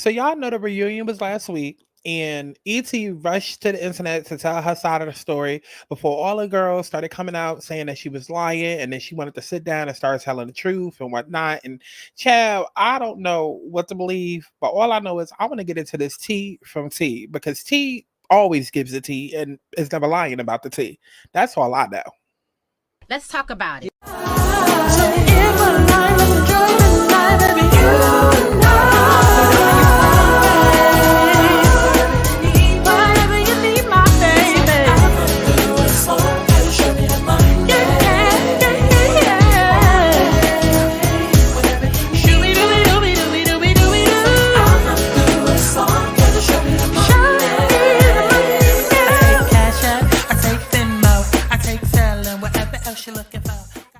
So y'all know the reunion was last week, and ET rushed to the internet to tell her side of the story before all the girls started coming out saying that she was lying and then she wanted to sit down and start telling the truth and whatnot. And child, I don't know what to believe, but all I know is I want to get into this tea from T because T always gives the tea and is never lying about the tea. That's all I know. Let's talk about it.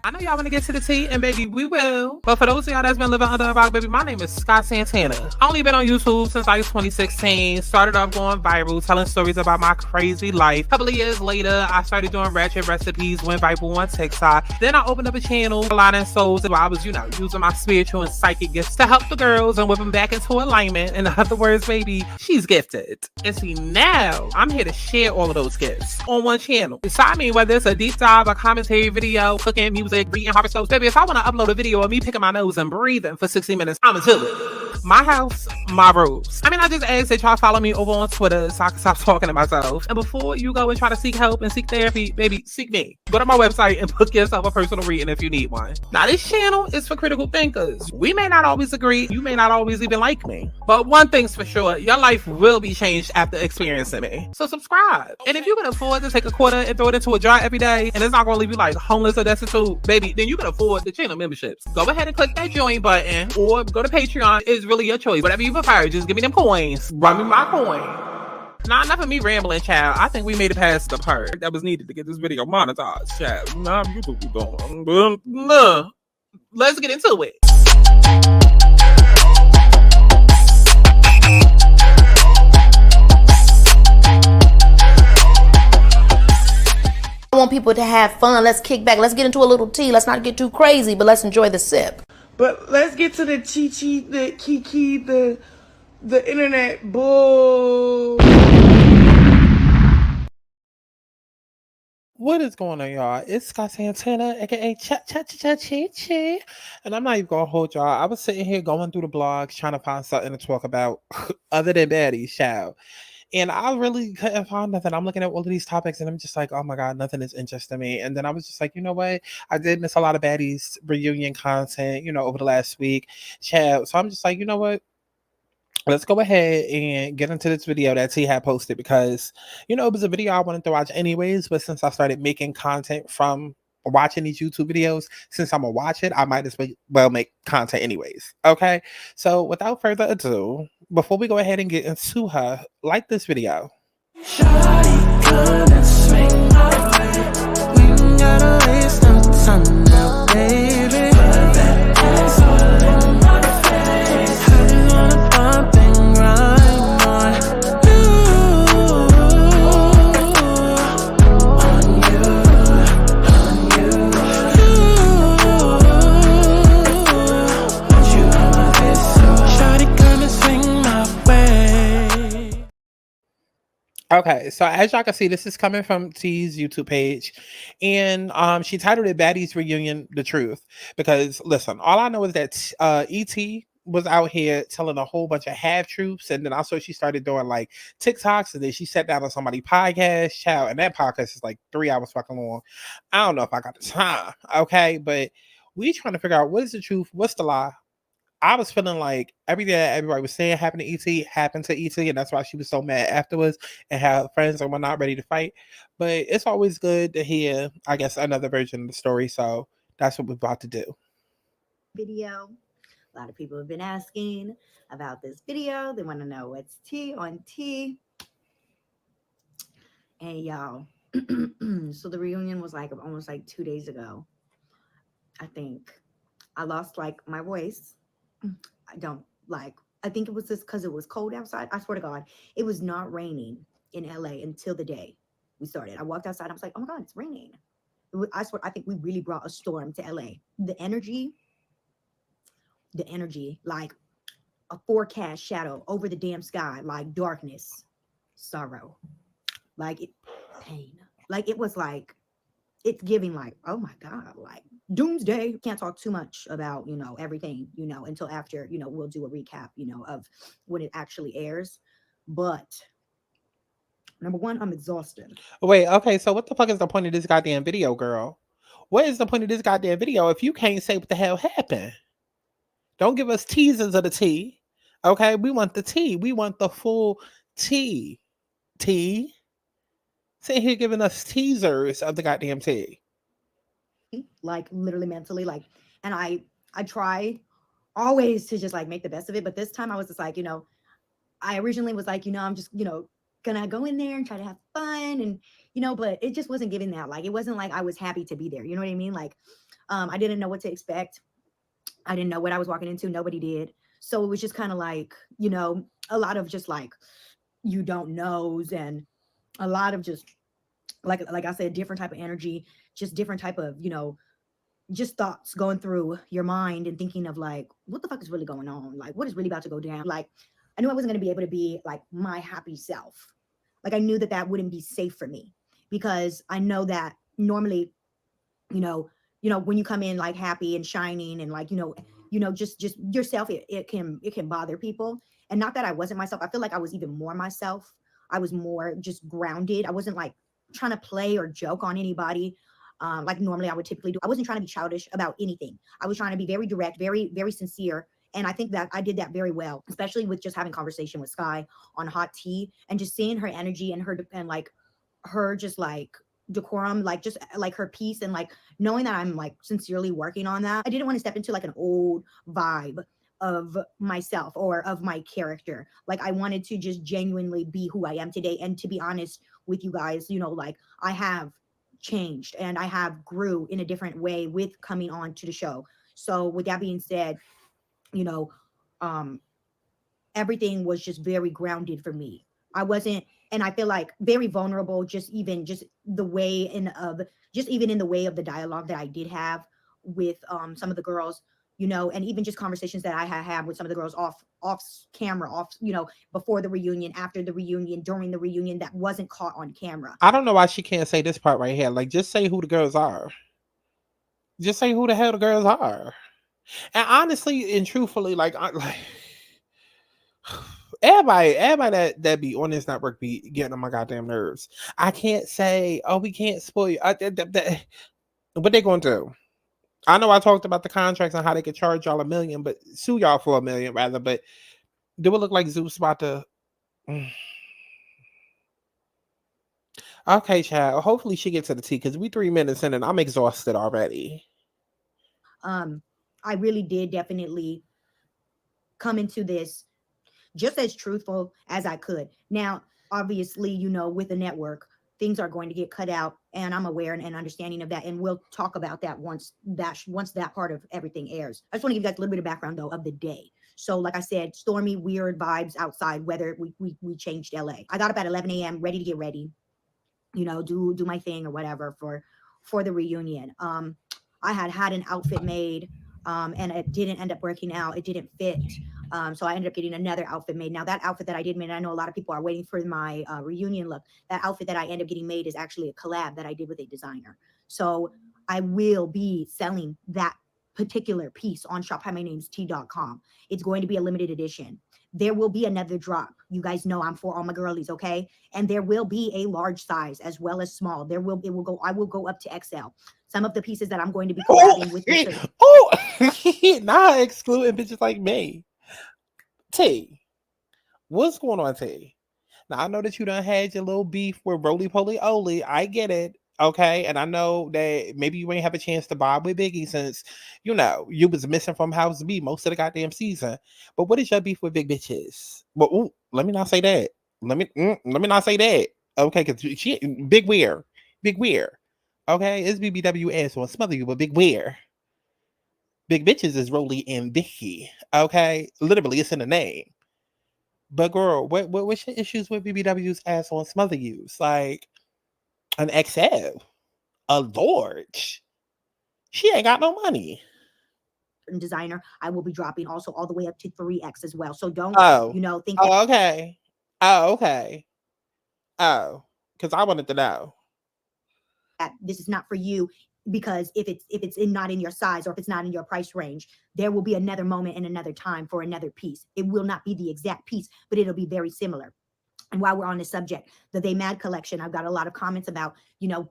I know y'all want to get to the tea, and baby, we will. But for those of y'all that's been living under a rock, baby, my name is Santana. I only been on YouTube since like 2016. Started off going viral, telling stories about my crazy life. A couple of years later, I started doing ratchet recipes, went viral on TikTok. Then I opened up a channel, Aligning Souls, where I was, using my spiritual and psychic gifts to help the girls and whip them back into alignment. In other words, baby, she's gifted. And see, now I'm here to share all of those gifts on one channel. So I mean, whether it's a deep dive, a commentary video, cooking, music, reading horoscopes, baby, if I want to upload a video of me picking my nose and breathing for 60 minutes, I'ma do it. My house, my rules. I mean, I just ask that y'all follow me over on Twitter so I can stop talking to myself. And before you go and try to seek help and seek therapy, baby, seek me. Go to my website and book yourself a personal reading if you need one. Now, this channel is for critical thinkers. We may not always agree. You may not always even like me. But one thing's for sure, your life will be changed after experiencing me. So subscribe. And if you can afford to take a quarter and throw it into a jar every day, and it's not going to leave you like homeless or destitute, baby, then you can afford the channel memberships. Go ahead and click that join button or go to Patreon. It's really your choice. Whatever you prefer, just give me them coins. Run me my coin. Nah, enough of me rambling, child. I think we made it past the part that was needed to get this video monetized, child. Nah, you think we going. Nah. Let's get into it. I want people to have fun. Let's kick back. Let's get into a little tea. Let's not get too crazy, but let's enjoy the sip. But let's get to the chi-chi, the kiki, the internet bull. What is going on, y'all? It's Scott Santana, aka Chi. And I'm not even gonna hold y'all. I was sitting here going through the blogs trying to find something to talk about other than Baddies, child. And I really couldn't find nothing. I'm looking at all of these topics and I'm just like, oh my God, nothing is interesting me. And then I was just like, you know what? I did miss a lot of Baddies reunion content, over the last week. Child. So I'm just like, you know what? Let's go ahead and get into this video that T had posted because, it was a video I wanted to watch anyways. But since I started making content from watching these YouTube videos, since I'm gonna watch it, I might as well make content anyways. Okay. So without further ado, before we go ahead and get into her, like this video. Shawty, come and swing my way. We ain't gotta waste no time now, baby. Put that ass all in my face. I just wanna bump and grind on Okay, so as y'all can see, this is coming from T's YouTube page, and she titled it "Baddies Reunion: The Truth." Because listen, all I know is that ET was out here telling a whole bunch of half truths, and then also she started doing like TikToks, and then she sat down on somebody's podcast, child, and that podcast is like 3 hours fucking long. I don't know if I got the time, okay, but we trying to figure out what is the truth, what's the lie. I was feeling like everything that everybody was saying happened to ET happened to ET, and that's why she was so mad afterwards and had friends and whatnot ready to fight. But it's always good to hear, I guess, another version of the story. So that's what we're about to do. Video. A lot of people have been asking about this video. They want to know what's tea on tea. And y'all, so the reunion was like almost like 2 days ago. I think I lost like my voice. I think it was just because it was cold outside. I swear to God, it was not raining in LA until the day we started. I walked outside. I was like, oh my God, it's raining. I swear, I think we really brought a storm to LA. The energy, like a forecast shadow over the damn sky, like darkness, sorrow, like it, pain. Like it was like, it's giving like, oh my God, like doomsday. Can't talk too much about, everything, until after, we'll do a recap, of when it actually airs. But number one, I'm exhausted. Wait, okay, so what the fuck is the point of this goddamn video, girl? What is the point of this goddamn video if you can't say what the hell happened? Don't give us teasers of the tea. Okay, we want the tea. We want the full tea. Tea? Sitting here giving us teasers of the goddamn tea. Like literally mentally, like, and I try always to just like make the best of it. But this time I was just like, I originally was like, I'm just, gonna go in there and try to have fun and, but it just wasn't giving that. Like, it wasn't like I was happy to be there. You know what I mean? Like, I didn't know what to expect. I didn't know what I was walking into. Nobody did. So it was just kind of like, a lot of just like, you don't knows, and a lot of just like I said, different type of energy, just different type of, just thoughts going through your mind and thinking of like, what the fuck is really going on? Like, what is really about to go down? Like, I knew I wasn't going to be able to be like my happy self. Like, I knew that that wouldn't be safe for me, because I know that normally, when you come in like happy and shining and like, just yourself, it can bother people. And not that I wasn't myself. I feel like I was even more myself. I was more just grounded. I wasn't like trying to play or joke on anybody. Like normally I would typically do. I wasn't trying to be childish about anything. I was trying to be very direct, very, very sincere. And I think that I did that very well, especially with just having conversation with Sky on hot tea and just seeing her energy and her just like decorum, like just like her peace, and like knowing that I'm like sincerely working on that. I didn't want to step into like an old vibe of myself or of my character. Like, I wanted to just genuinely be who I am today. And to be honest with you guys, like I have changed and I have grew in a different way with coming on to the show. So with that being said, everything was just very grounded for me. I wasn't, and I feel like very vulnerable, just the way even in the way of the dialogue that I did have with some of the girls, and even just conversations that I had with some of the girls off camera, before the reunion, after the reunion, during the reunion, that wasn't caught on camera. I don't know why she can't say this part right here. Like, just say who the girls are. Just say who the hell the girls are. And honestly and truthfully, like everybody that be on this network be getting on my goddamn nerves. I can't say, oh, we can't spoil you. What they gonna do? I know I talked about the contracts and how they could charge y'all $1 million, but sue y'all for $1 million rather. But do it look like Zeus about to? Okay, child. Hopefully she gets to the tea, because we 3 minutes in and I'm exhausted already. I really did definitely come into this just as truthful as I could. Now, obviously, with the network, things are going to get cut out, and I'm aware and understanding of that. And we'll talk about that once that part of everything airs. I just want to give you guys a little bit of background though of the day. So like I said, stormy, weird vibes outside, weather. We changed LA. I got up at 11 a.m. ready to get ready, do my thing or whatever for the reunion. I had an outfit made, and it didn't end up working out. It didn't fit. So I ended up getting another outfit made. Now that outfit that I did make, I know a lot of people are waiting for my reunion look. That outfit that I ended up getting made is actually a collab that I did with a designer. So I will be selling that particular piece on HiMyNameIsTee.com. It's going to be a limited edition. There will be another drop. You guys know I'm for all my girlies, okay? And there will be a large size as well as small. I will go up to XL. Some of the pieces that I'm going to be collabing with. Not excluding bitches like me. T, what's going on, T? Now I know that you done had your little beef with Roly Poly Oly. I get it. Okay, and I know that maybe you ain't have a chance to vibe with Biggie since, you was missing from House B most of the goddamn season. But what is your beef with big bitches? Well, let me not say that. Let me not say that. Okay, because she big weird. Okay, it's BBW ass will smother you, but big weird. Big bitches is Roly and Vicky. Okay, literally, it's in the name. But girl, what's your issues with BBW's ass on smother yous? Like an XL, a large. She ain't got no money. designer, I will be dropping also all the way up to 3X as well. So don't, Oh. think that Oh, okay. Oh, okay. Oh, because I wanted to know. this is not for you, because if it's not in your size, or if it's not in your price range, there will be another moment and another time for another piece. It will not be the exact piece, but it'll be very similar. And while we're on the subject, the They Mad collection, I've got a lot of comments about,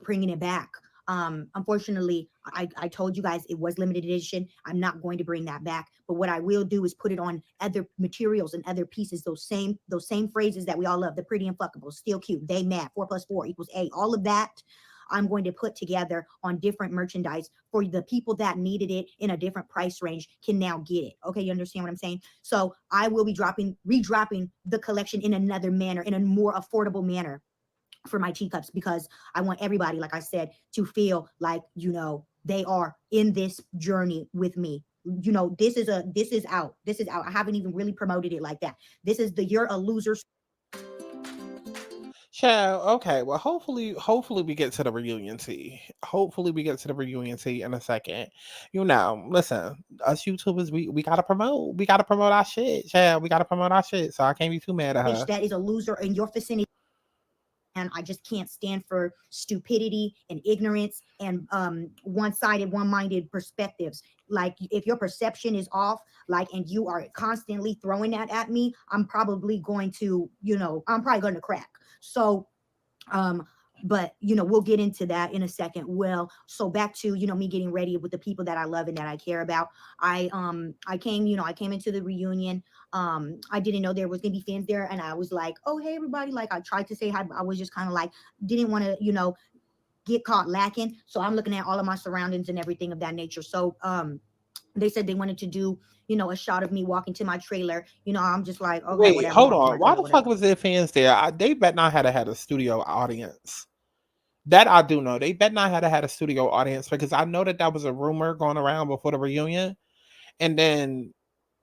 bringing it back. Unfortunately, I told you guys it was limited edition. I'm not going to bring that back. But what I will do is put it on other materials and other pieces. Those same phrases that we all love, the pretty and fuckable, still cute, they mad, 4 + 4 = 8, all of that. I'm going to put together on different merchandise for the people that needed it in a different price range can now get it. Okay, you understand what I'm saying? So I will be redropping the collection in another manner, in a more affordable manner for my teacups, because I want everybody, like I said, to feel like, they are in this journey with me. This is out. I haven't even really promoted it like that. This is the You're a Loser. Child, okay. Well, hopefully we get to the reunion tea. Hopefully we get to the reunion tea in a second. Listen, us YouTubers, we gotta promote. We gotta promote our shit. Child, we gotta promote our shit. So I can't be too mad at her. That is a loser in your vicinity. And I just can't stand for stupidity and ignorance and one-sided, one-minded perspectives. Like, if your perception is off, and you are constantly throwing that at me, I'm probably going to, crack. So, but we'll get into that in a second. Well, so back to me getting ready with the people that I love and that I care about. I came into the reunion. I didn't know there was gonna be fans there, and I was like, oh hey everybody, I tried to say hi, but I was just kind of didn't want to get caught lacking. So I'm looking at all of my surroundings and everything of that nature. So they said they wanted to do a shot of me walking to my trailer. I'm just like, okay, Wait, whatever. hold on. Why the fuck was there fans there? They bet not had a studio audience. That I do know. They bet not had a studio audience, because I know that was a rumor going around before the reunion. And then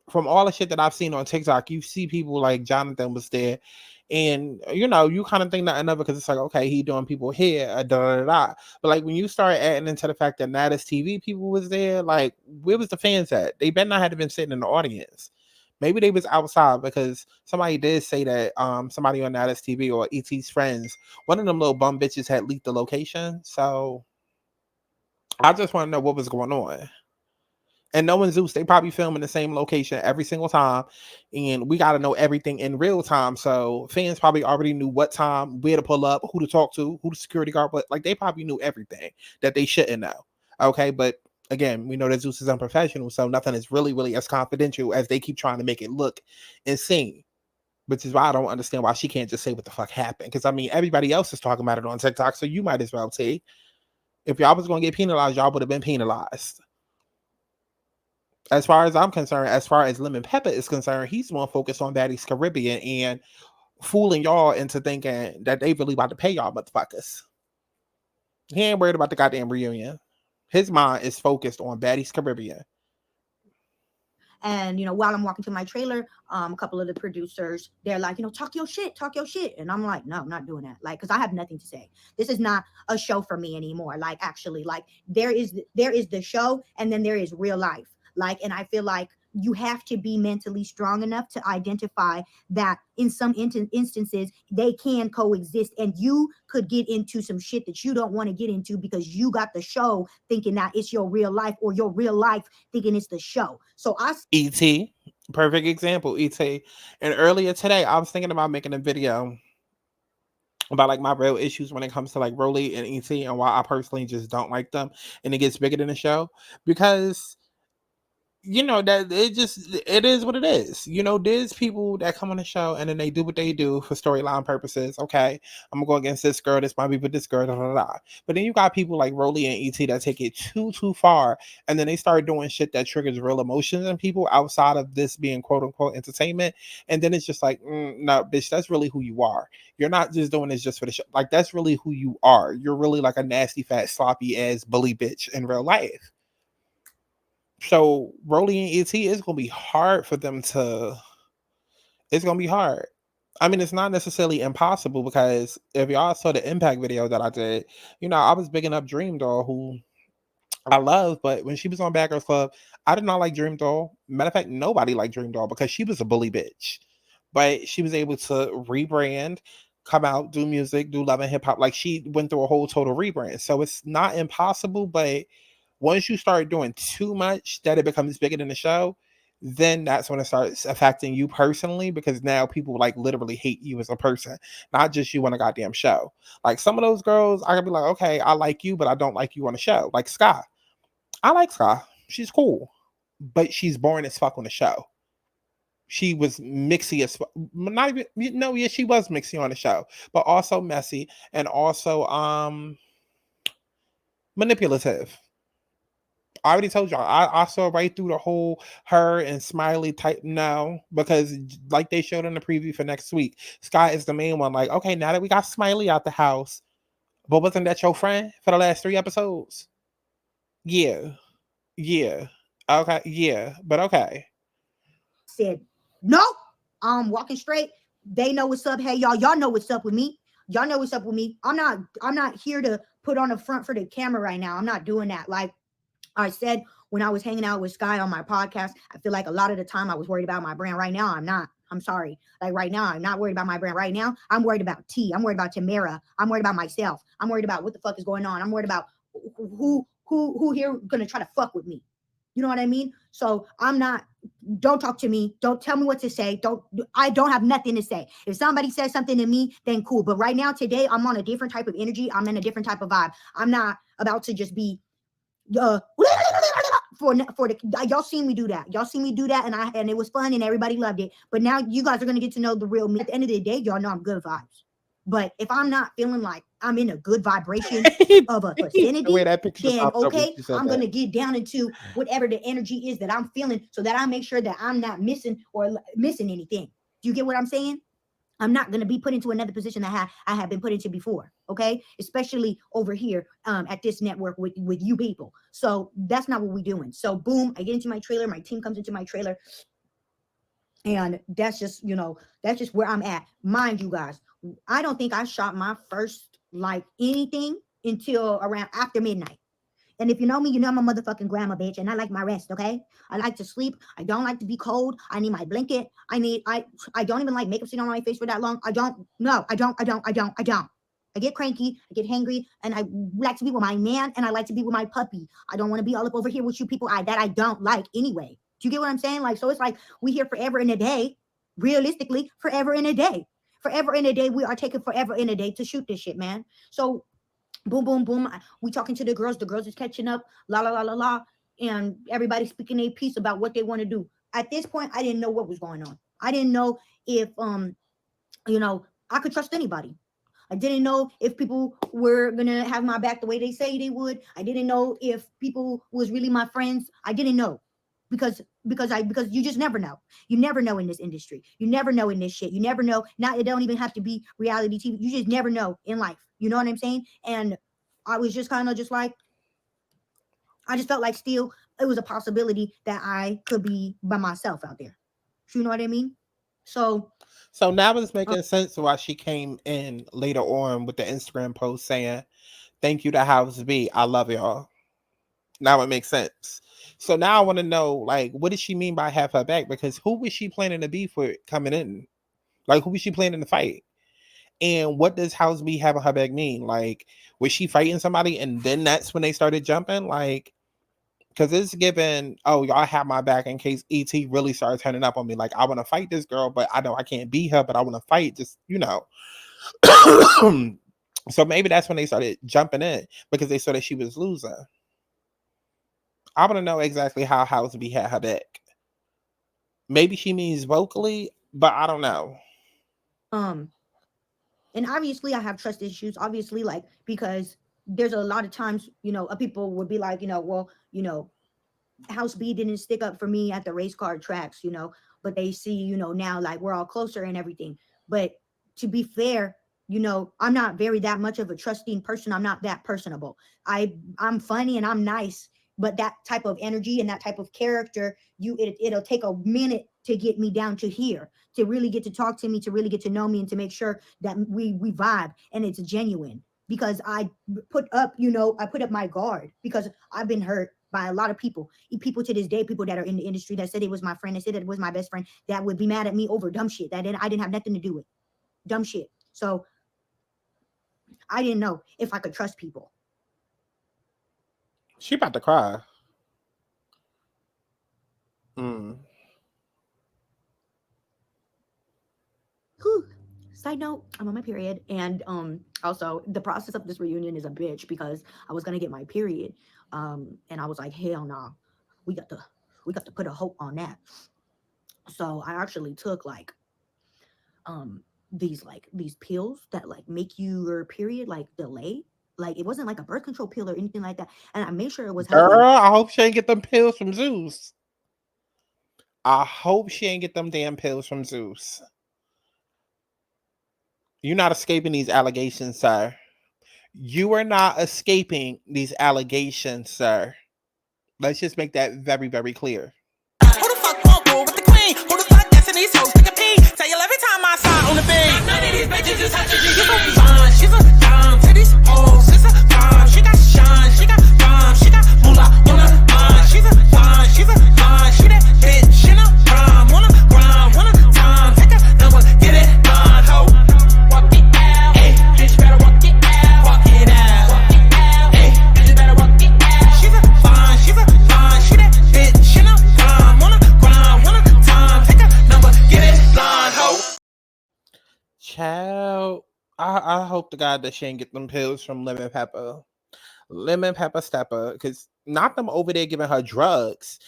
from all the shit that I've seen on TikTok, you see people like Jonathan was there, and you kind of think nothing of it, because it's like, okay, he doing people here, da da da. But when you start adding into the fact that Nata's TV people was there, where was the fans at? They bet not had been sitting in the audience. Maybe they was outside, because somebody did say that somebody on Nata's TV or ET's friends, one of them little bum bitches had leaked the location. So I just want to know what was going on. And knowing Zeus, they probably film in the same location every single time. And we got to know everything in real time. So fans probably already knew what time, where to pull up, who to talk to, who the security guard, but they probably knew everything that they shouldn't know. Okay. But again, we know that Zeus is unprofessional. So nothing is really as confidential as they keep trying to make it look insane. Which is why I don't understand why she can't just say what the fuck happened. Because everybody else is talking about it on TikTok. So you might as well take. If y'all was going to get penalized, y'all would have been penalized. As far as I'm concerned, as far as Lemon Pepper is concerned, he's more focused on Baddies Caribbean and fooling y'all into thinking that they really about to pay y'all motherfuckers. He ain't worried about the goddamn reunion. His mind is focused on Baddies Caribbean. And while I'm walking to my trailer, a couple of the producers, they're like, talk your shit. And I'm like, no, I'm not doing that. Because I have nothing to say. This is not a show for me anymore. Actually, there is the show, and then there is real life. And I feel like you have to be mentally strong enough to identify that in some instances they can coexist, and you could get into some shit that you don't want to get into because you got the show thinking that it's your real life, or your real life thinking it's the show. So E.T., perfect example, E.T. And earlier today, I was thinking about making a video about my real issues when it comes to Rolly and E.T. and why I personally just don't like them, and it gets bigger than the show, because that it is what it is. There's people that come on the show and then they do what they do for storyline purposes. Okay, I'm gonna go against this girl, this might be with this girl, da, da, da. But then you got people like Rolly and ET that take it too far, and then they start doing shit that triggers real emotions in people outside of this being quote unquote entertainment. And then it's just no, bitch, that's really who you are. You're not just doing this just for the show. That's really who you are. You're really a nasty, fat, sloppy ass bully bitch in real life. So Rolly and ET, it's gonna be hard for them to. It's gonna be hard. I mean, it's not necessarily impossible, because if y'all saw the impact video that I did, I was bigging up Dream Doll, who I love, but when she was on Bad Girls Club, I did not like Dream Doll. Matter of fact, nobody liked Dream Doll because she was a bully bitch. But she was able to rebrand, come out, do music, do love and hip hop. Like she went through a whole total rebrand. So it's not impossible, but once you start doing too much that it becomes bigger than the show, then that's when it starts affecting you personally because now people like literally hate you as a person, not just you on a goddamn show. Like some of those girls, I could be like, okay, I like you, but I don't like you on the show. Like Sky. I like Sky. She's cool, but she's boring as fuck on the show. She was mixy as fuck. Not even no, yeah, she was mixy on the show, but also messy and also manipulative. I already told y'all. I saw right through the whole her and Smiley type now because like they showed in the preview for next week, Sky is the main one. Like, okay, now that we got Smiley out the house, but wasn't that your friend for the last 3 episodes? Yeah. Yeah. Okay. Yeah. But okay. Said, no, I'm walking straight. They know what's up. Hey, y'all know what's up with me. Y'all know what's up with me. I'm not here to put on the front for the camera right now. I'm not doing that. Like I said, when I was hanging out with Sky on my podcast, I feel like a lot of the time I was worried about my brand. Right now, I'm not. I'm sorry. Like right now, I'm not worried about my brand. Right now, I'm worried about T. I'm worried about Tamara. I'm worried about myself. I'm worried about what the fuck is going on. I'm worried about who here gonna try to fuck with me. You know what I mean? So I'm not, don't talk to me. Don't tell me what to say. I don't have nothing to say. If somebody says something to me, then cool. But right now, today, I'm on a different type of energy. I'm in a different type of vibe. I'm not about to just be, for the, y'all seen me do that. Y'all seen me do that. And it was fun and everybody loved it. But now you guys are going to get to know the real me. At the end of the day, y'all know I'm good vibes. But if I'm not feeling like I'm in a good vibration of a vicinity, then okay, I'm going to get down into whatever the energy is that I'm feeling so that I make sure that I'm not missing anything. Do you get what I'm saying? I'm not going to be put into another position that I have been put into before. Okay. Especially over here at this network with you people. So that's not what we're doing. So boom, I get into my trailer. My team comes into my trailer. And that's just, that's just where I'm at. Mind you guys, I don't think I shot my first like anything until around after midnight. And if you know me, you know I'm a motherfucking grandma bitch and I like my rest, okay? I like to sleep. I don't like to be cold. I need my blanket. I don't even like makeup sitting on my face for that long. I don't. I get cranky, I get hangry, and I like to be with my man and I like to be with my puppy. I don't want to be all up over here with you people that I don't like anyway. Do you get what I'm saying? Like, so it's like we here forever in a day, realistically, forever in a day. Forever in a day, we are taking forever in a day to shoot this shit, man. So boom, boom, boom. We talking to the girls. The girls is catching up. La, la, la, la, la. And everybody speaking a piece about what they want to do. At this point, I didn't know what was going on. I didn't know if, I could trust anybody. I didn't know if people were going to have my back the way they say they would. I didn't know if people was really my friends. I didn't know. Because you just never know. You never know in this industry. You never know in this shit. You never know. Now it don't even have to be reality TV. You just never know in life. You know what I'm saying? And I was just kind of just like, I just felt like still it was a possibility that I could be by myself out there. You know what I mean? So now it's making sense why she came in later on with the Instagram post saying, "Thank you to House B. I love y'all." Now it makes sense. So now I want to know, like, what does she mean by have her back? Because who was she planning to be for coming in? Like, who was she planning to fight? And what does House B having her back mean? Like, was she fighting somebody and then that's when they started jumping? Like, because it's given, oh, y'all have my back in case ET really started turning up on me. Like, I want to fight this girl, but I know I can't beat her, but I want to fight. Just, So maybe that's when they started jumping in because they saw that she was losing. I want to know exactly how House B had her back. Maybe she means vocally, but I don't know. And obviously I have trust issues, obviously, like, because there's a lot of times, people would be like, House B didn't stick up for me at the race car tracks, but they see, now like we're all closer and everything. But to be fair, I'm not that much of a trusting person. I'm not that personable. I'm funny and I'm nice, but that type of energy and that type of character, it'll take a minute to get me down to here, to really get to talk to me, to really get to know me, and to make sure that we vibe and it's genuine. because I put up, I put up my guard because I've been hurt by a lot of people to this day, people that are in the industry that said it was my friend, that said it was my best friend, that would be mad at me over dumb shit that I didn't have nothing to do with. Dumb shit. So I didn't know if I could trust people. She about to cry. Side note, I'm on my period, and also the process of this reunion is a bitch because I was gonna get my period, and I was like, hell no, we got to put a hope on that. So I actually took like these pills that like make your period like delay. Like it wasn't like a birth control pill or anything like that, and I made sure it was healthy. Girl, I hope she ain't get them pills from Zeus. I hope she ain't get them damn pills from Zeus. You're not escaping these allegations, sir. You are not escaping these allegations, sir. Let's just make that very, very clear. Who the fuck won't roll with the queen? Who the fuck guessing these hoes take a pee? Tell you every time I slide on the beat. None of these bitches is touching you. She's a fine, she's a dime. To these hoes, it's a dime. She got shine, she got rhyme, she got moolah on her mind. She's a fine, she that bitch in a prime. Wanna grind, wanna time. Take a number, get it on, ho. Walk it out, hey, bitch better walk it out. Walk it out, walk it out, hey, bitch better walk it out. She's a fine, she that bitch in a prime. Wanna grind, wanna time. Take a number, get it on, ho. Child, I hope to God that she ain't get them pills from Lemon Pepper Stepper, because not them over there giving her drugs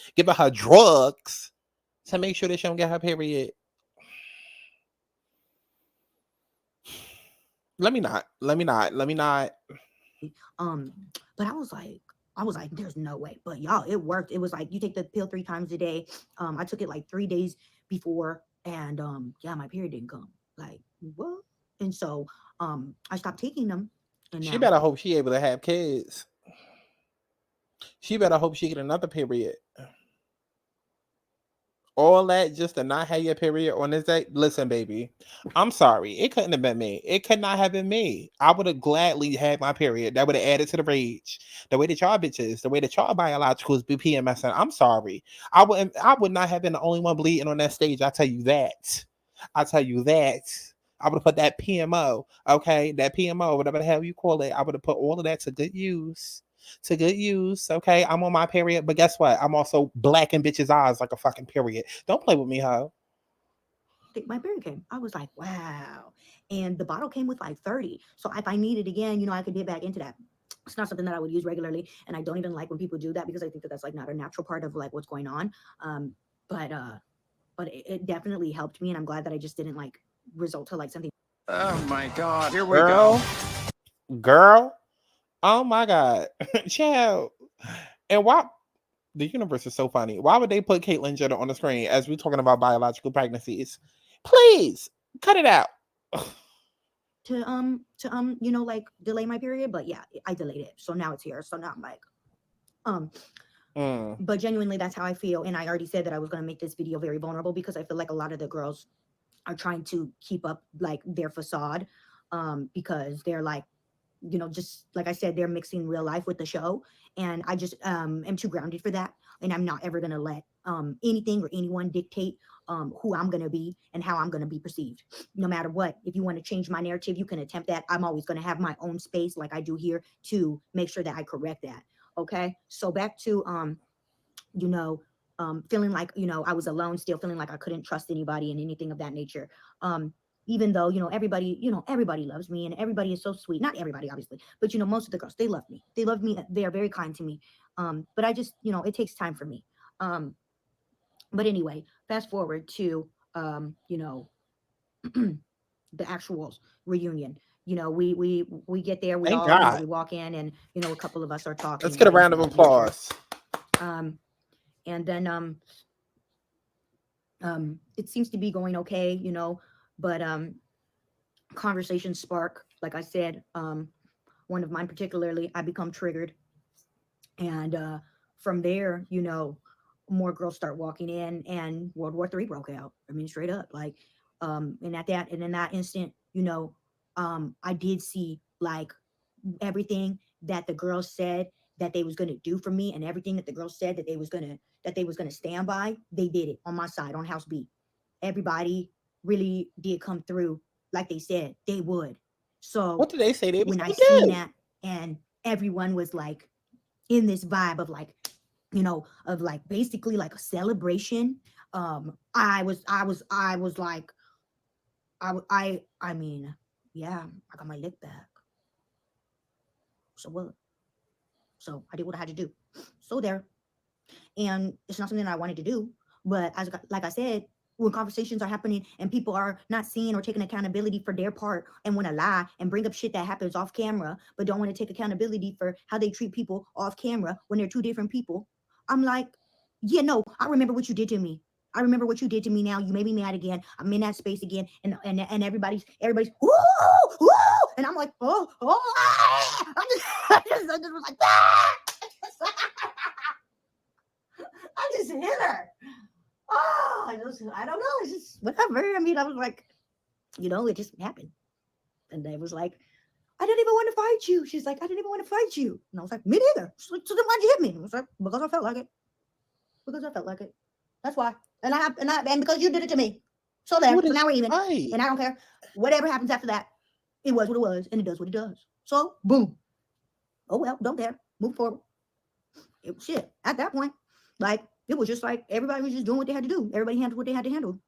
to make sure that she don't get her period. Let me not. But I was like, there's no way. But y'all, it worked. It was like you take the pill 3 times a day. I took it like 3 days before, and yeah, my period didn't come. Like, what? And so I stopped taking them. And She now, better hope she able to have kids. She better hope she get another period. All that just to not have your period on this day. Listen, baby, I'm sorry. It couldn't have been me. It could not have been me. I would have gladly had my period. That would have added to the rage. The way that y'all bitches, the way that y'all biologicals be PMSing. I'm sorry. I would not have been the only one bleeding on that stage. I tell you that. I would have put that PMO, okay? That PMO, whatever the hell you call it, I would have put all of that to good use. Okay? I'm on my period, but guess what? I'm also blacking bitches' eyes like a fucking period. Don't play with me, ho. my period came. I was like, wow. And the bottle came with like 30. So if I need it again, I could get back into that. It's not something that I would use regularly. And I don't even like when people do that because I think that that's like not a natural part of like what's going on. But it definitely helped me. And I'm glad that I just didn't like result to like something. Oh my God. Here we go. Girl. Oh my God. Child. And why the universe is so funny. Why would they put Caitlyn Jenner on the screen as we're talking about biological pregnancies? Please cut it out. To like delay my period, but yeah, I delayed it. So now it's here. So now I'm like, but genuinely that's how I feel. And I already said that I was going to make this video very vulnerable because I feel like a lot of the girls are trying to keep up like their facade, because they're like, just like I said, they're mixing real life with the show. And I just am too grounded for that. And I'm not ever going to let anything or anyone dictate who I'm going to be and how I'm going to be perceived. No matter what, if you want to change my narrative, you can attempt that. I'm always going to have my own space like I do here to make sure that I correct that. Okay. So back to, feeling like, I was alone, still feeling like I couldn't trust anybody and anything of that nature. Even though, everybody loves me and everybody is so sweet. Not everybody, obviously, but, most of the girls, they love me. They love me. They are very kind to me. But I just, it takes time for me. But anyway, fast forward to, the actual reunion. We get there, we Thank all, God. we walk in and, a couple of us are talking. Let's get a round of applause. And then, it seems to be going okay, but conversations spark. Like I said, one of mine particularly, I become triggered. And from there, more girls start walking in and World War III broke out. I mean, straight up. Like, and in that instant, I did see like everything that the girls said that they was gonna do for me, and everything that the girls said that they was gonna stand by, they did it on my side on House B. Everybody really did come through like they said they would. So What did they say they was when I gonna seen do? that, and everyone was like in this vibe of like, you know, of like basically like a celebration. I was like, I mean, yeah, I got my lick back. So what? So I did what I had to do. So there. And it's not something that I wanted to do. But like I said, when conversations are happening and people are not seeing or taking accountability for their part and want to lie and bring up shit that happens off camera, but don't want to take accountability for how they treat people off camera when they're two different people, I'm like, yeah, no, I remember what you did to me. I remember what you did to me now. You made me mad again. I'm in that space again. And everybody's, woo, woo. And I'm like, oh, ah! I just was like, ah! I just hit her. Oh, I don't know. It's just whatever. I mean, I was like, you know, it just happened. And they was like, I didn't even want to fight you. She's like, I didn't even want to fight you. And I was like, me neither. She's like, so then why'd you hit me? I was like, because I felt like it. Because I felt like it. That's why. And because you did it to me. So there. So now we're even. Right. And I don't care. Whatever happens after that, it was what it was, and it does what it does. So boom. Oh well, don't care. Move forward. Shit. At that point, like, it was just like everybody was just doing what they had to do. Everybody handled what they had to handle.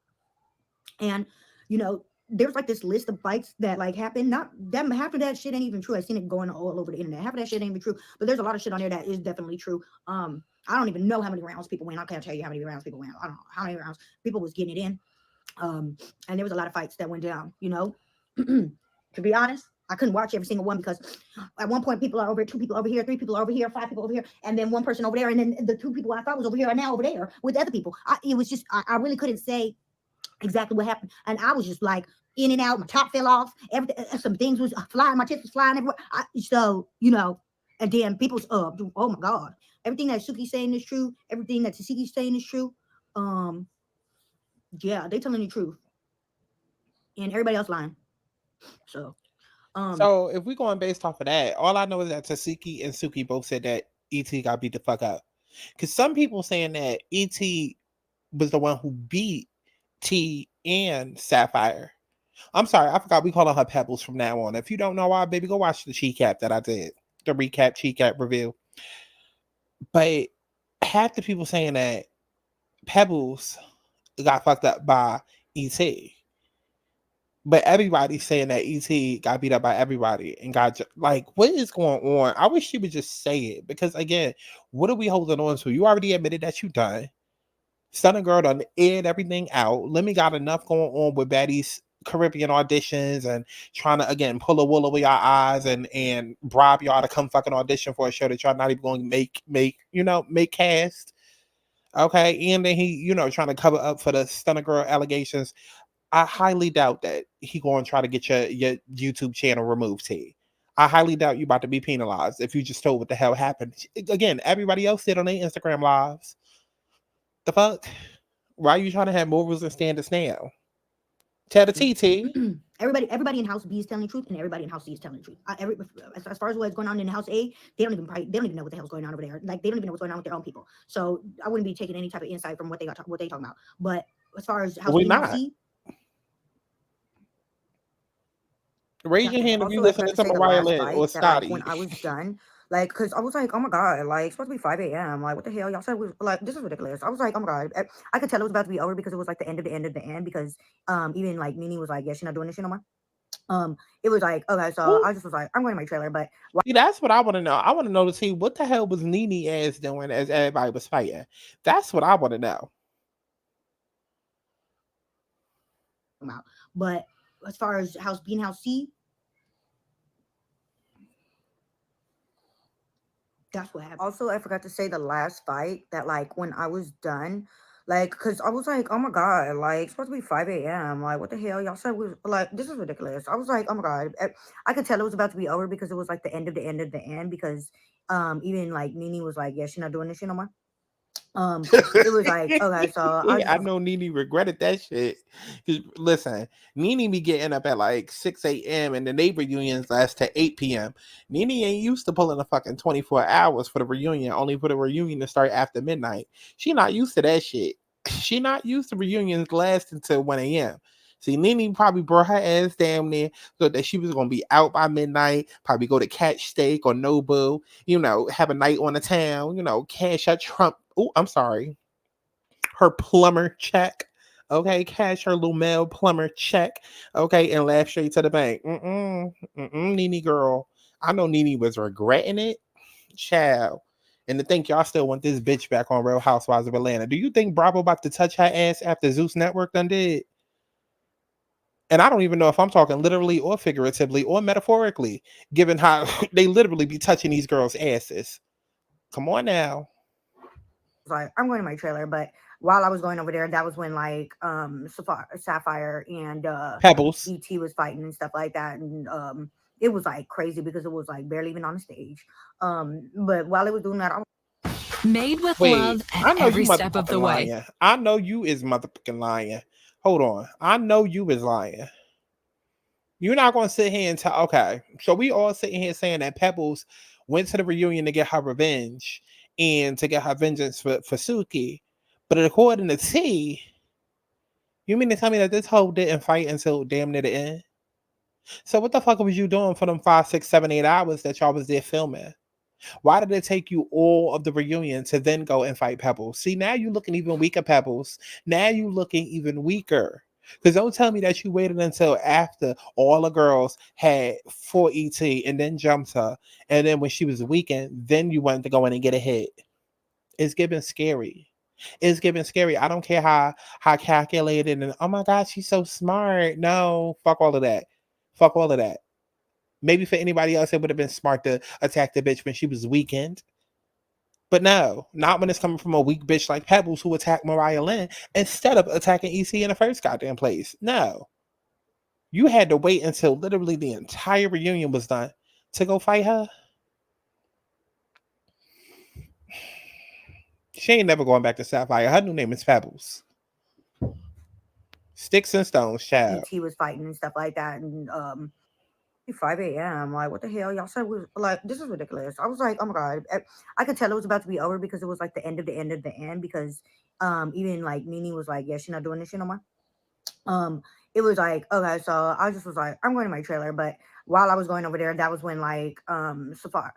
And, you know, there's like this list of fights that like happened. Not that half of that shit ain't even true. I've seen it going all over the internet. Half of that shit ain't even true. But there's a lot of shit on there that is definitely true. I don't even know how many rounds people went. I can't tell you how many rounds people went. I don't know how many rounds people was getting it in. And there was a lot of fights that went down, you know. To be honest, I couldn't watch every single one because at one point people are over, 2 people over here, 3 people over here, 5 people over here, and then 1 person over there, and then the 2 people I thought was over here are now over there with other people. It was just I really couldn't say exactly what happened, and I was just like in and out. My top fell off. Everything, some things was flying. My tits was flying everywhere. So you know, and then people's oh my god, everything that Suki's saying is true. Everything that Taseki's saying is true. Yeah, they telling the truth, and everybody else lying. So. So if we're going based off of that, all I know is that Taseki and Suki both said that E.T. got beat the fuck up. Because some people saying that E.T. was the one who beat T and Sapphire. I'm sorry, I forgot we call her Pebbles from now on. If you don't know why, baby, go watch the cheat cap that I did. The recap, cheat cap review. But half the people saying that Pebbles got fucked up by E.T. But everybody's saying that E.T. got beat up by everybody and got like, what is going on? I wish she would just say it because again, what are we holding on to? You already admitted that you done. Stunning Girl done aired everything out. Lemmy got enough going on with Baddies Caribbean auditions and trying to again pull a wool over your eyes and bribe y'all to come fucking audition for a show that y'all not even going to make cast. Okay, and then he trying to cover up for the Stunning Girl allegations. I highly doubt that he going to try to get your YouTube channel removed, T. I highly doubt you about to be penalized if you just told what the hell happened. Again, everybody else did on their Instagram lives. The fuck? Why are you trying to have more rules and standards now? Tell the TT. Everybody in House B is telling the truth, and everybody in House C is telling the truth. As far as what's going on in House A, they don't even know what the hell's going on over there. Like they don't even know what's going on with their own people. So I wouldn't be taking any type of insight from what they talking about. But as far as House B and House C, raise your hand if you listen to Mariah Lynn or Scotty. when I was done, like, because I was like, oh my god, like it's supposed to be 5 a.m. Like, what the hell? Y'all said was like, this is ridiculous. I was like, oh my god, I could tell it was about to be over because it was like the end of the end of the end. Because even like Nene was like, yeah, she's not doing this shit no more. It was like, okay, so I just was like, I'm going to my trailer, but see, that's what I want to know. I want to know to see what the hell was Nene ass doing as everybody was fighting. That's what I want to know. But as far as House B and House C, that's what happened. Also, I forgot to say the last fight that like when I was done, like, because I was like, oh my god, like it's supposed to be 5 a.m. Like, what the hell? Y'all said was like, this is ridiculous. I was like, oh my god, I could tell it was about to be over because it was like the end of the end of the end. Because even like Nene was like, yeah, she's not doing this shit no more. It was like, okay, so I I just know Nene regretted that shit. 'Cause listen, Nene be getting up at like 6 a.m. and the neighbor reunions last to 8 p.m. Nene ain't used to pulling a fucking 24 hours for the reunion, only for the reunion to start after midnight. She not used to that shit. She not used to reunions lasting until 1 a.m. See, Nene probably brought her ass down there so that she was gonna be out by midnight, probably go to catch steak or Nobu, have a night on the town, cash her Trump. Oh, I'm sorry, her plumber check. Okay, cash her little mail plumber check. Okay, and laugh straight to the bank. Nene girl. I know Nene was regretting it. Child. And to think y'all still want this bitch back on Real Housewives of Atlanta. Do you think Bravo about to touch her ass after Zeus Network done did? And I don't even know if I'm talking literally or figuratively or metaphorically, given how they literally be touching these girls' asses. Come on now. like, I'm going to my trailer, but while I was going over there, that was when like Sapphire and Pebbles. ET was fighting and stuff like that, and it was like crazy because it was like barely even on the stage. But while it was doing that, Made with Wait, love I at know every you step of the motherfucking way. lying. I know you is motherfucking lying. Hold on. I know you is lying. You're not going to sit here and tell. Okay, so we all sitting here saying that Pebbles went to the reunion to get her revenge and to get her vengeance for Suki. But according to T, you mean to tell me that this hoe didn't fight until damn near the end? So what the fuck was you doing for them 5, 6, 7, 8 hours that y'all was there filming? Why did it take you all of the reunion to then go and fight Pebbles? See, now you looking even weaker, Pebbles. Now you looking even weaker. Because don't tell me that you waited until after all the girls had fought ET and then jumped her. And then when she was weakened, then you wanted to go in and get a hit. It's giving scary. It's giving scary. I don't care how calculated and oh my God, she's so smart. No, fuck all of that. Fuck all of that. Maybe for anybody else, it would have been smart to attack the bitch when she was weakened. But no, not when it's coming from a weak bitch like Pebbles who attacked Mariah Lynn instead of attacking EC in the first goddamn place. No. You had to wait until literally the entire reunion was done to go fight her. She ain't never going back to Sapphire. Her new name is Pebbles. Sticks and stones, child. ET was fighting and stuff like that, and 5 a.m. Like, what the hell? Y'all said was like, this is ridiculous. I was like, oh my God. I could tell it was about to be over because it was like the end of the end of the end. Because even like Nene was like, yeah, she's not doing this shit no more. It was like, okay, so I just was like, I'm going to my trailer. But while I was going over there, that was when like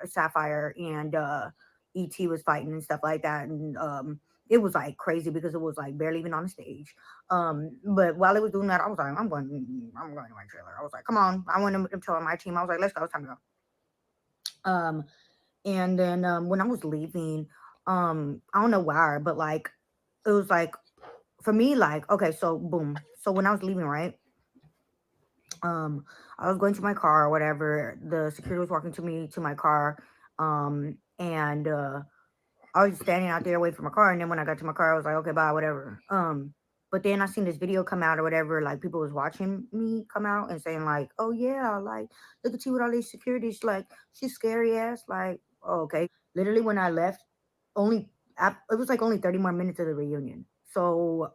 Sapphire and ET was fighting and stuff like that. And it was like crazy because it was like barely even on the stage. But while it was doing that, I was like, I'm going to my trailer. I was like, come on. I went to tell my team. I was like, let's go. It's time to go. And then when I was leaving, I don't know why, but like, it was like, for me, like, okay, so boom. So when I was leaving, right? I was going to my car or whatever. The security was walking to me to my car. And I was standing out there waiting for my car, and then when I got to my car, I was like, okay, bye, whatever. But then I seen this video come out or whatever, like people was watching me come out and saying like, oh yeah, like look at you with all these securities, like she's scary ass, like oh, okay. Literally when I left, it was like only 30 more minutes of the reunion. So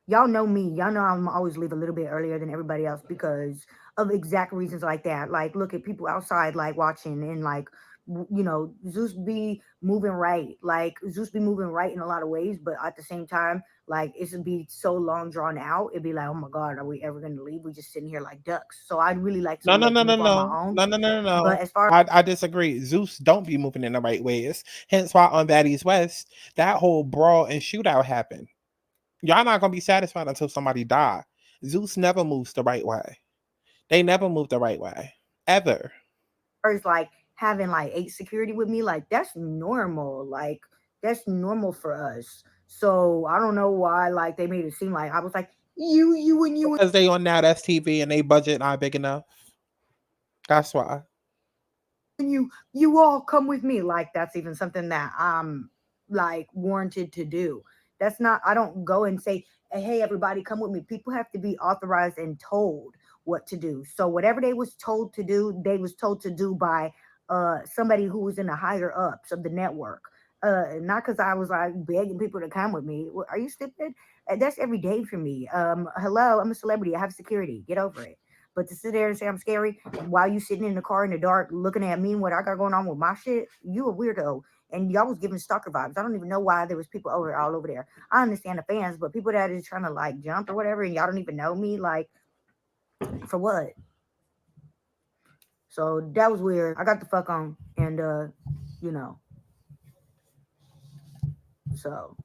y'all know me, y'all know I'm always leave a little bit earlier than everybody else because of exact reasons like that. Like look at people outside like watching and like Zeus be moving right. Like Zeus be moving right in a lot of ways, but at the same time, like it would be so long drawn out. It'd be like, oh my God, are we ever gonna leave? We just sitting here like ducks. So I'd really like to move on my own. No. But as far I disagree. Zeus don't be moving in the right ways. Hence why on Baddies West, that whole brawl and shootout happened. Y'all not gonna be satisfied until somebody die. Zeus never moves the right way. They never move the right way. Ever. as like having like 8 security with me, like that's normal. Like that's normal for us. So I don't know why like they made it seem like I was like you Because they on Now That's TV and they budget not big enough. That's why. and you all come with me. Like that's even something that I'm like warranted to do. That's not, I don't go and say, hey everybody come with me. People have to be authorized and told what to do. So whatever they was told to do, they was told to do by somebody who was in the higher ups of the network. Not because I was like begging people to come with me. Are you stupid? That's every day for me. Hello, I'm a celebrity. I have security. Get over it. But to sit there and say I'm scary while you sitting in the car in the dark looking at me and what I got going on with my shit, you a weirdo. And y'all was giving stalker vibes. I don't even know why there was people all over there. I understand the fans, but people that is trying to like jump or whatever, and y'all don't even know me, like, for what? So that was weird. I got the fuck on, and you know. So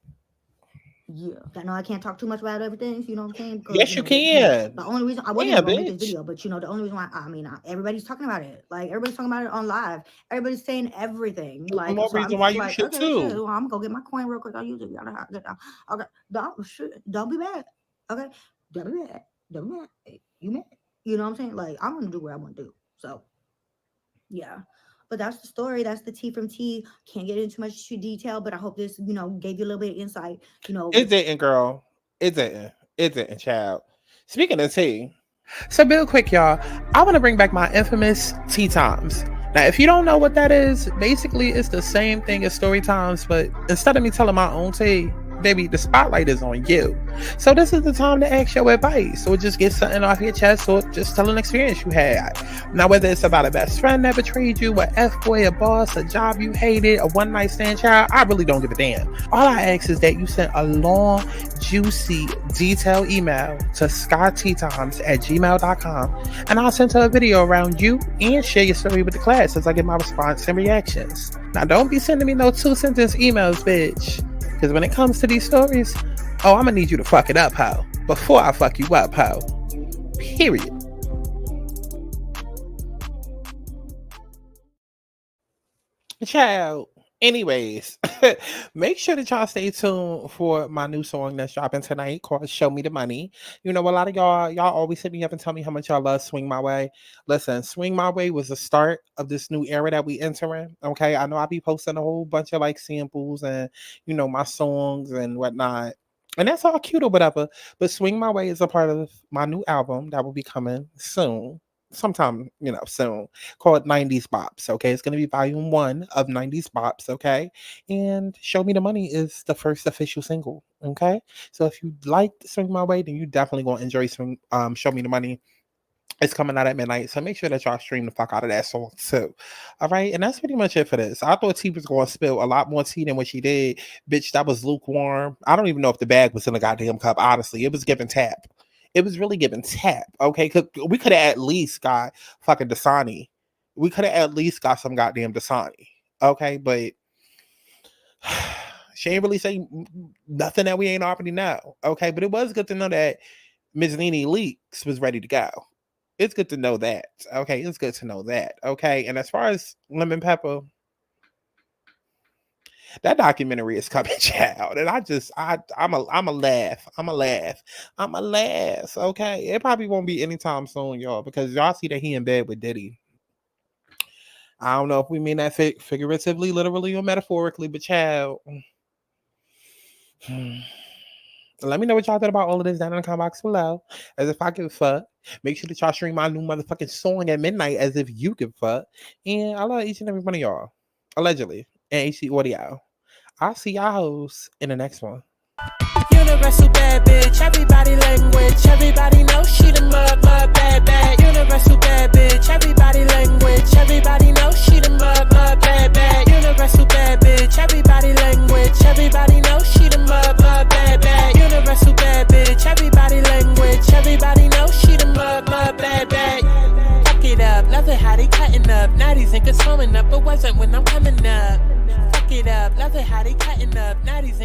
yeah, I know I can't talk too much about everything. You know what I'm saying? Yes, you can. The only reason I wasn't even gonna make this video, but the only reason why everybody's talking about it. Like everybody's talking about it on live. Everybody's saying everything. Like more reason why you should too. Shit, well, I'm gonna go get my coin real quick. I'll use it. Okay, don't be mad. Okay, don't be mad. Don't be mad. You mad? You know what I'm saying? Like I'm gonna do what I want to do. So yeah. But that's the story. That's the tea from tea. Can't get into much detail, but I hope this, gave you a little bit of insight. It didn't, girl. It didn't, child. Speaking of tea, so real quick, y'all, I want to bring back my infamous tea times. Now, if you don't know what that is, basically it's the same thing as story times, but instead of me telling my own tea, baby, the spotlight is on you. So this is the time to ask your advice, or just get something off your chest, or just tell an experience you had. Now, whether it's about a best friend that betrayed you, a F-boy, a boss, a job you hated, a one-night stand, child, I really don't give a damn. All I ask is that you send a long, juicy, detailed email to skyteatimes@gmail.com, and I'll send her a video around you and share your story with the class as I get my response and reactions. Now, don't be sending me no 2-sentence emails, bitch. Because when it comes to these stories, I'm gonna need you to fuck it up, ho. Before I fuck you up, ho. Period. Child. Anyways, make sure that y'all stay tuned for my new song that's dropping tonight called Show Me the Money. A lot of y'all always hit me up and tell me how much y'all love Swing My Way. Listen, Swing My Way was the start of this new era that we entering. Okay, I know I be posting a whole bunch of like samples and my songs and whatnot. And that's all cute or whatever. But Swing My Way is a part of my new album that will be coming soon. Sometime, soon, called 90s Bops. Okay, it's going to be volume 1 of 90s Bops. Okay, and Show Me the Money is the first official single. Okay, so if you like Swing My Way, then you definitely going to enjoy Show Me the Money. It's coming out at midnight, so make sure that y'all stream the fuck out of that song too. All right, and that's pretty much it for this. I thought T was going to spill a lot more tea than what she did. Bitch, that was lukewarm. I don't even know if the bag was in the goddamn cup. Honestly, it was giving tap. It was really giving tap, okay? Cause we could have at least got fucking Dasani. We could have at least got some goddamn Dasani, okay? But she ain't really say nothing that we ain't already know, okay? But it was good to know that Ms. Nene Leakes was ready to go. It's good to know that, okay? It's good to know that, okay? And as far as Lemon Pepper, that documentary is coming, child, and I'm a laugh. Okay, it probably won't be anytime soon, y'all, because y'all see that he in bed with Diddy. I don't know if we mean that figuratively, literally, or metaphorically, but child, let me know what y'all thought about all of this down in the comment box below. As if I give a fuck. Make sure that y'all stream my new motherfucking song at midnight as if you give a fuck. And I love each and every one of y'all. Allegedly. And HC Audio. I'll see y'all hoes in the next one. Universal bad bitch, everybody language. Everybody knows she the mud bad. Universal bad bitch, everybody language. Everybody knows she the mud bad. Universal bad bitch, everybody language. Everybody knows she the mud bad. Universal bad bitch, everybody language. Everybody knows she the mud bad. Fuck it up, love it how they cutting up. Now these niggas flowing up, but wasn't when I'm coming up. Fuck it up, love it how they cutting up. Now these